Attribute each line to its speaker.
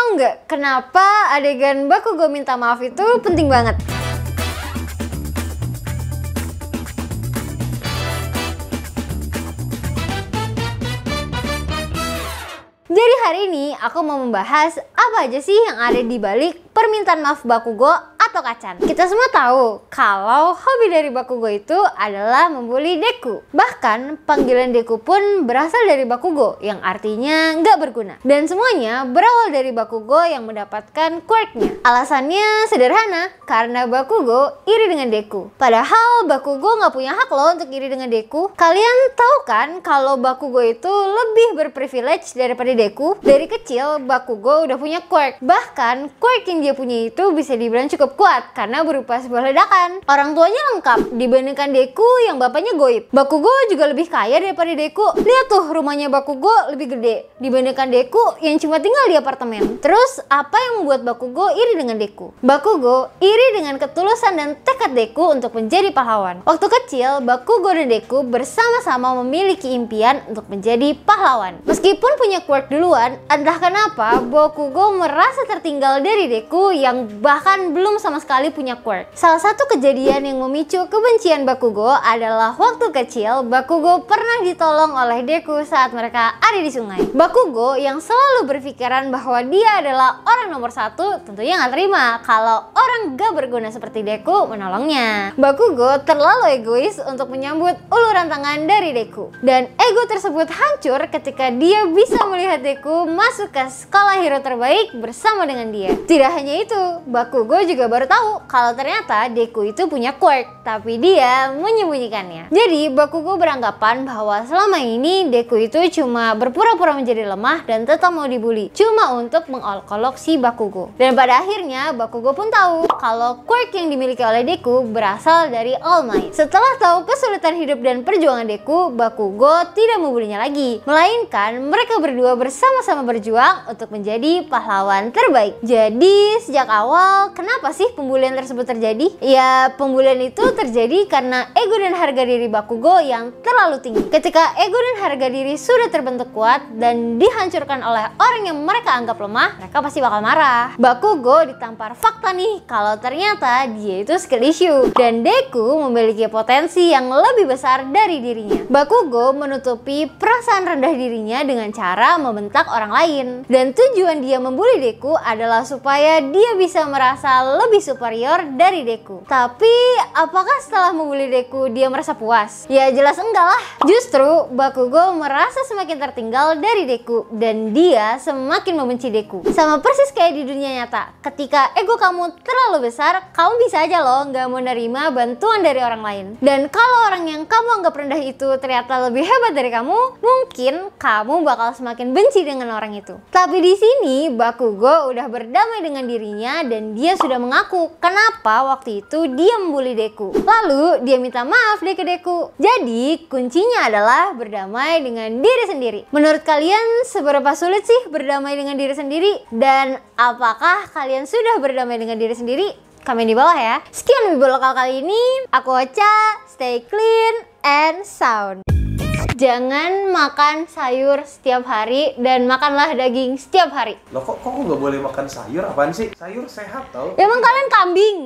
Speaker 1: tahu nggak kenapa adegan Bakugo minta maaf itu penting banget? Jadi hari ini aku mau membahas apa aja sih yang ada di balik permintaan maaf Bakugo atau Kacchan. Kita semua tahu kalau hobi dari Bakugo itu adalah membuli Deku. Bahkan panggilan Deku pun berasal dari Bakugo yang artinya nggak berguna. Dan semuanya berawal dari Bakugo yang mendapatkan quirknya. Alasannya sederhana, karena Bakugo iri dengan Deku. Padahal Bakugo nggak punya hak loh untuk iri dengan Deku. Kalian tahu kan kalau Bakugo itu lebih berprivilege daripada Deku? Dari kecil Bakugo udah punya quirk. Bahkan quirk yang dia punya itu bisa dibilang cukup kuat karena berupa sebuah ledakan. Orang tuanya lengkap dibandingkan Deku yang bapaknya goib. Bakugo juga lebih kaya daripada Deku. Lihat tuh, rumahnya Bakugo lebih gede dibandingkan Deku yang cuma tinggal di apartemen. Terus apa yang membuat Bakugo iri dengan Deku? Bakugo iri dengan ketulusan dan tekad Deku untuk menjadi pahlawan. Waktu kecil Bakugo dan Deku bersama-sama memiliki impian untuk menjadi pahlawan. Meskipun punya quirk duluan, entah kenapa Bakugo merasa tertinggal dari Deku yang bahkan belum sama sekali punya quirk. Salah satu kejadian yang memicu kebencian Bakugo adalah waktu kecil Bakugo pernah ditolong oleh Deku saat mereka ada di sungai. Bakugo yang selalu berpikiran bahwa dia adalah orang nomor satu tentunya nggak terima kalau orang gak berguna seperti Deku menolongnya. Bakugo terlalu egois untuk menyambut uluran tangan dari Deku. Dan ego tersebut hancur ketika dia bisa melihat Deku masuk ke sekolah hero terbaik bersama dengan dia. Tidak hanya itu, Bakugo juga baru tahu kalau ternyata Deku itu punya quirk, tapi dia menyembunyikannya. Jadi Bakugo beranggapan bahwa selama ini Deku itu cuma berpura-pura menjadi lemah dan tetap mau dibully, cuma untuk mengolok-olok si Bakugo. Dan pada akhirnya Bakugo pun tahu kalau quirk yang dimiliki oleh Deku berasal dari All Might. Setelah tahu kesulitan hidup dan perjuangan Deku, Bakugo tidak membulinya lagi, melainkan mereka berdua bersama-sama berjuang untuk menjadi pahlawan terbaik. Jadi sejak awal kenapa sih pembulian tersebut terjadi? Ya, pembulian itu terjadi karena ego dan harga diri Bakugo yang terlalu tinggi. Ketika ego dan harga diri sudah terbentuk kuat dan dihancurkan oleh orang yang mereka anggap lemah, mereka pasti bakal marah. Bakugo ditampar fakta nih kalau ternyata dia itu skill issue dan Deku memiliki potensi yang lebih besar dari dirinya. Bakugo menutupi perasaan rendah dirinya dengan cara membentak orang lain. Dan tujuan dia membuli Deku adalah supaya dia bisa merasa lebih superior dari Deku. Tapi apakah setelah membuli Deku dia merasa puas? Ya jelas enggak lah. Justru Bakugo merasa semakin tertinggal dari Deku dan dia semakin membenci Deku. Sama persis kayak di dunia nyata. Ketika ego kamu terlalu besar, kamu bisa aja loh nggak mau nerima bantuan dari orang lain. Dan kalau orang yang kamu anggap rendah itu ternyata lebih hebat dari kamu, mungkin kamu bakal semakin benci dengan orang itu. Tapi di sini Bakugo udah berdamai dengan dirinya dan dia sudah mengaku kenapa waktu itu dia membuli Deku. Lalu dia minta maaf deh ke Deku. Jadi kuncinya adalah berdamai dengan diri sendiri. Menurut kalian seberapa sulit sih berdamai dengan diri sendiri? Dan apakah kalian sudah berdamai dengan diri sendiri? Komen di bawah ya. Sekian Wibu Lokal kali ini. Aku Ocha, stay clean and sound. Jangan makan sayur setiap hari dan makanlah daging setiap hari.
Speaker 2: Loh kok nggak boleh makan sayur? Apaan sih? Sayur sehat tau.
Speaker 1: Ya emang kalian kambing.